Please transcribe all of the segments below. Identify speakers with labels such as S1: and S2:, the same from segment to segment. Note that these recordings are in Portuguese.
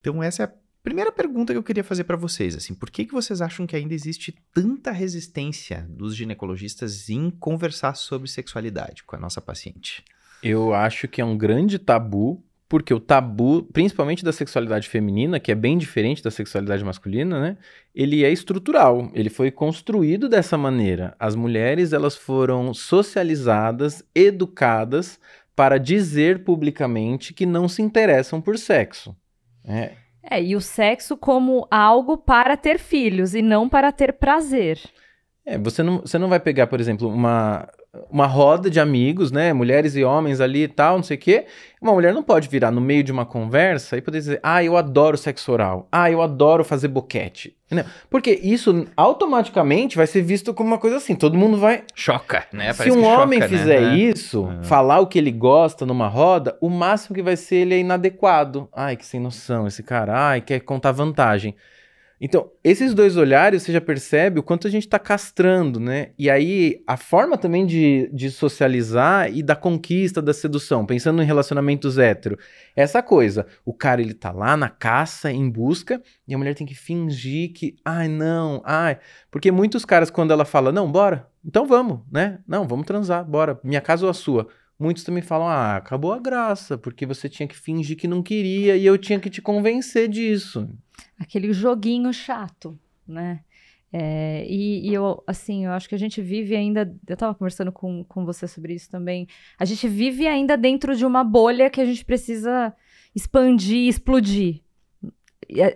S1: Então essa é a primeira pergunta que eu queria fazer para vocês, assim, por que vocês acham que ainda existe tanta resistência dos ginecologistas em conversar sobre sexualidade com a nossa paciente?
S2: Eu acho que é um grande tabu, porque o tabu, principalmente da sexualidade feminina, que é bem diferente da sexualidade masculina, né? Ele é estrutural, ele foi construído dessa maneira. As mulheres, elas foram socializadas, educadas para dizer publicamente que não se interessam por sexo.
S3: E o sexo como algo para ter filhos e não para ter prazer.
S2: Você não vai pegar, por exemplo, uma roda de amigos, né? Mulheres e homens ali e tal, não sei o quê. Uma mulher não pode virar no meio de uma conversa e poder dizer, eu adoro sexo oral. Eu adoro fazer boquete. Não, porque isso automaticamente vai ser visto como uma coisa assim. Todo mundo vai...
S1: Choca, né?
S2: Se um homem fizer isso, falar o que ele gosta numa roda, o máximo que vai ser ele é inadequado. Que sem noção esse cara. Quer contar vantagem. Então, esses dois olhares, você já percebe o quanto a gente está castrando, né? E aí, a forma também de socializar e da conquista, da sedução, pensando em relacionamentos hétero, é essa coisa, o cara, ele tá lá na caça, em busca, e a mulher tem que fingir que, porque muitos caras, quando ela fala, não, bora, então vamos, né? Não, vamos transar, bora, minha casa ou a sua? Muitos também falam, acabou a graça, porque você tinha que fingir que não queria e eu tinha que te convencer disso.
S3: Aquele joguinho chato, né? Eu acho que a gente vive ainda... Eu estava conversando com você sobre isso também. A gente vive ainda dentro de uma bolha que a gente precisa expandir, explodir.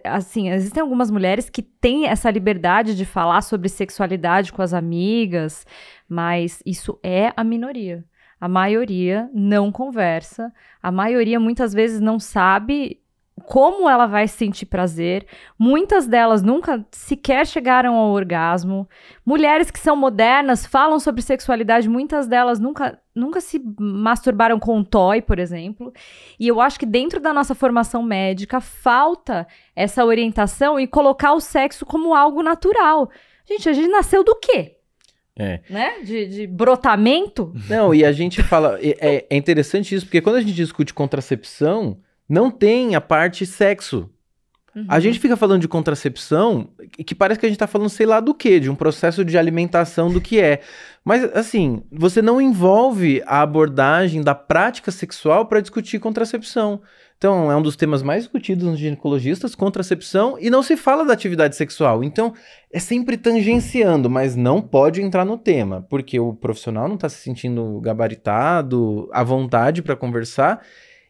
S3: Assim, existem algumas mulheres que têm essa liberdade de falar sobre sexualidade com as amigas, mas isso é a minoria. A maioria não conversa, a maioria muitas vezes não sabe como ela vai sentir prazer, muitas delas nunca sequer chegaram ao orgasmo. Mulheres que são modernas falam sobre sexualidade, muitas delas nunca se masturbaram com um toy, por exemplo. E eu acho que dentro da nossa formação médica falta essa orientação e colocar o sexo como algo natural. Gente, a gente nasceu do quê? Né? De brotamento?
S2: Não, e a gente fala... É interessante isso, porque quando a gente discute contracepção, não tem a parte sexo. Uhum. A gente fica falando de contracepção, que parece que a gente tá falando sei lá do quê, de um processo de alimentação do que é. Mas, assim, você não envolve a abordagem da prática sexual para discutir contracepção. Então, é um dos temas mais discutidos nos ginecologistas, contracepção, e não se fala da atividade sexual. Então, é sempre tangenciando, mas não pode entrar no tema, porque o profissional não está se sentindo gabaritado, à vontade para conversar.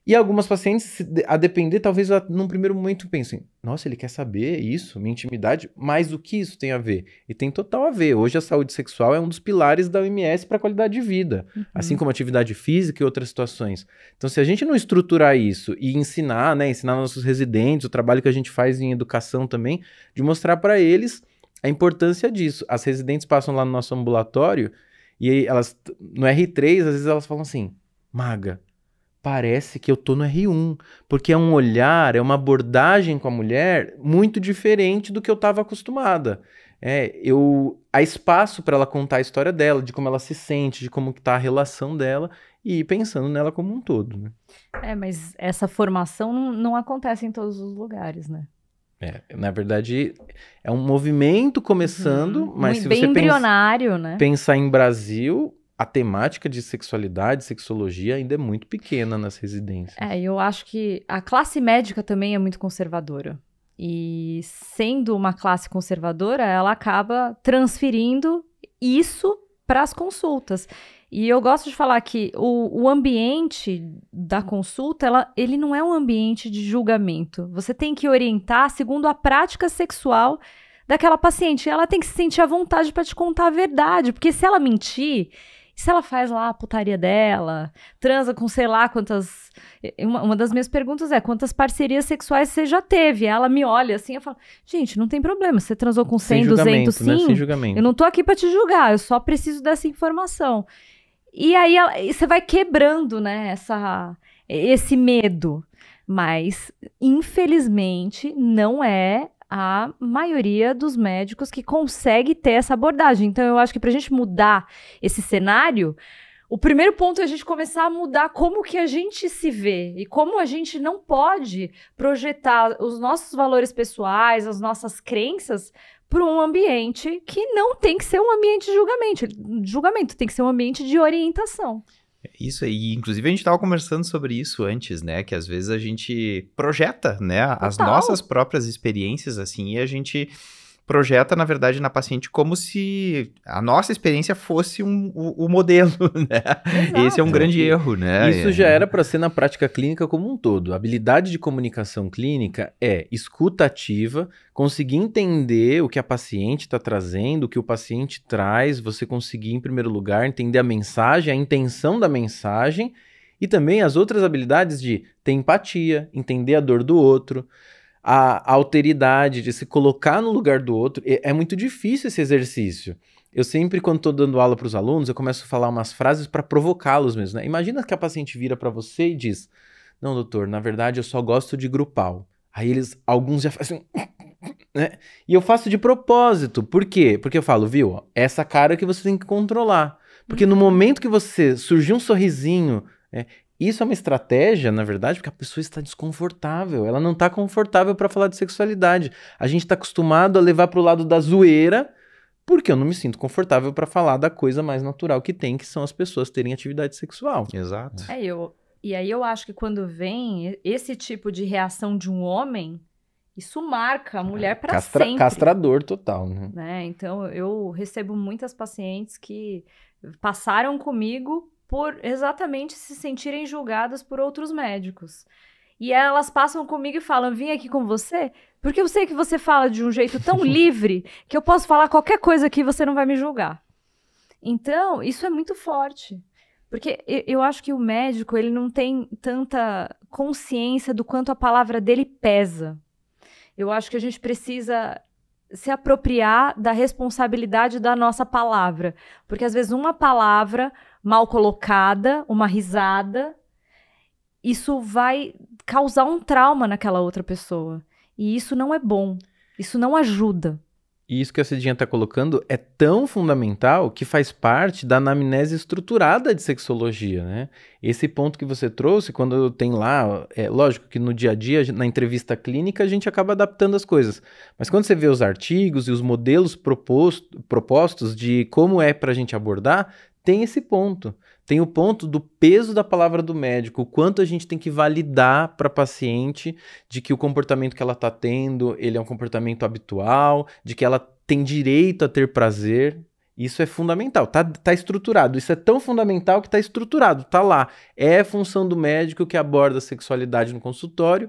S2: E algumas pacientes, a depender, talvez num primeiro momento pensem, nossa, ele quer saber isso, minha intimidade, mas o que isso tem a ver? E tem total a ver. Hoje a saúde sexual é um dos pilares da OMS para a qualidade de vida, assim como atividade física e outras situações. Então, se a gente não estruturar isso e ensinar, né, ensinar nossos residentes, o trabalho que a gente faz em educação também, de mostrar para eles a importância disso. As residentes passam lá no nosso ambulatório e elas, no R3, às vezes elas falam assim, Maga, parece que eu tô no R1, porque é um olhar, é uma abordagem com a mulher muito diferente do que eu estava acostumada. Há espaço para ela contar a história dela, de como ela se sente, de como está a relação dela, e ir pensando nela como um todo, né?
S3: Mas essa formação não acontece em todos os lugares, né?
S2: Na verdade, é um movimento começando, mas se
S3: bem
S2: você
S3: embrionário, né?
S2: Pensar em Brasil... A temática de sexualidade, sexologia ainda é muito pequena nas residências.
S3: Eu acho que a classe médica também é muito conservadora. E sendo uma classe conservadora, ela acaba transferindo isso para as consultas. E eu gosto de falar que o ambiente da consulta, ele não é um ambiente de julgamento. Você tem que orientar segundo a prática sexual daquela paciente. Ela tem que se sentir à vontade para te contar a verdade. Porque se ela mentir... Se ela faz lá a putaria dela, transa com sei lá quantas... Uma das minhas perguntas é, quantas parcerias sexuais você já teve? Ela me olha assim, eu falo, gente, não tem problema, você transou com 100, 200, sim.
S2: Né? Sem julgamento.
S3: Eu não tô aqui pra te julgar, eu só preciso dessa informação. E aí você vai quebrando, né, esse medo. Mas, infelizmente, não é a maioria dos médicos que consegue ter essa abordagem. Então, eu acho que pra gente mudar esse cenário, o primeiro ponto é a gente começar a mudar como que a gente se vê e como a gente não pode projetar os nossos valores pessoais, as nossas crenças para um ambiente que não tem que ser um ambiente de julgamento, tem que ser um ambiente de orientação.
S1: Isso aí, inclusive a gente estava conversando sobre isso antes, né, que às vezes a gente projeta, né, as nossas próprias experiências, assim, e a gente projeta, na verdade, na paciente como se a nossa experiência fosse o modelo, né?
S3: Exato.
S1: Esse é um grande erro, né?
S2: Isso já era para ser na prática clínica como um todo. A habilidade de comunicação clínica é escuta ativa, conseguir entender o que a paciente está trazendo, o que o paciente traz, você conseguir, em primeiro lugar, entender a mensagem, a intenção da mensagem e também as outras habilidades de ter empatia, entender a dor do outro, a alteridade de se colocar no lugar do outro. É muito difícil esse exercício. Eu sempre, quando estou dando aula para os alunos, eu começo a falar umas frases para provocá-los mesmo, né? Imagina que a paciente vira para você e diz: não, doutor, na verdade eu só gosto de grupal. Aí alguns já fazem né? E eu faço de propósito. Por quê? Porque eu falo, viu, ó, essa cara que você tem que controlar. Porque no momento que você surgir um sorrisinho, isso é uma estratégia, na verdade, porque a pessoa está desconfortável. Ela não está confortável para falar de sexualidade. A gente está acostumado a levar para o lado da zoeira, porque eu não me sinto confortável para falar da coisa mais natural que tem, que são as pessoas terem atividade sexual.
S1: Exato.
S3: E aí eu acho que quando vem esse tipo de reação de um homem, isso marca a mulher para sempre.
S2: Castrador total, né?
S3: Então, eu recebo muitas pacientes que passaram comigo por exatamente se sentirem julgadas por outros médicos. E elas passam comigo e falam, vim aqui com você, porque eu sei que você fala de um jeito tão livre que eu posso falar qualquer coisa aqui e você não vai me julgar. Então, isso é muito forte. Porque eu acho que o médico, ele não tem tanta consciência do quanto a palavra dele pesa. Eu acho que a gente precisa se apropriar da responsabilidade da nossa palavra. Porque, às vezes, uma palavra mal colocada, uma risada, isso vai causar um trauma naquela outra pessoa. E isso não é bom. Isso não ajuda.
S2: E isso que a Cidinha está colocando é tão fundamental que faz parte da anamnese estruturada de sexologia, né? Esse ponto que você trouxe, quando tem lá, lógico que no dia a dia, na entrevista clínica, a gente acaba adaptando as coisas. Mas quando você vê os artigos e os modelos propostos de como é para a gente abordar, tem esse ponto. Tem o ponto do peso da palavra do médico, o quanto a gente tem que validar para a paciente de que o comportamento que ela está tendo, ele é um comportamento habitual, de que ela tem direito a ter prazer. Isso é fundamental, tá estruturado. Isso é tão fundamental que está estruturado, tá lá. É função do médico que aborda a sexualidade no consultório,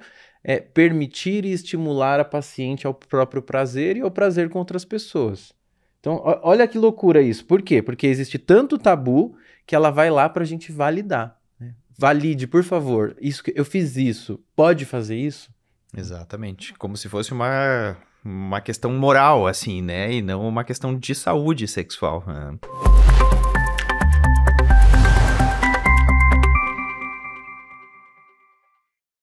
S2: permitir e estimular a paciente ao próprio prazer e ao prazer com outras pessoas. Então, olha que loucura isso. Por quê? Porque existe tanto tabu que ela vai lá para a gente validar. Né? Valide, por favor. Eu fiz isso. Pode fazer isso?
S1: Exatamente. Como se fosse uma questão moral, assim, né? E não uma questão de saúde sexual. Né?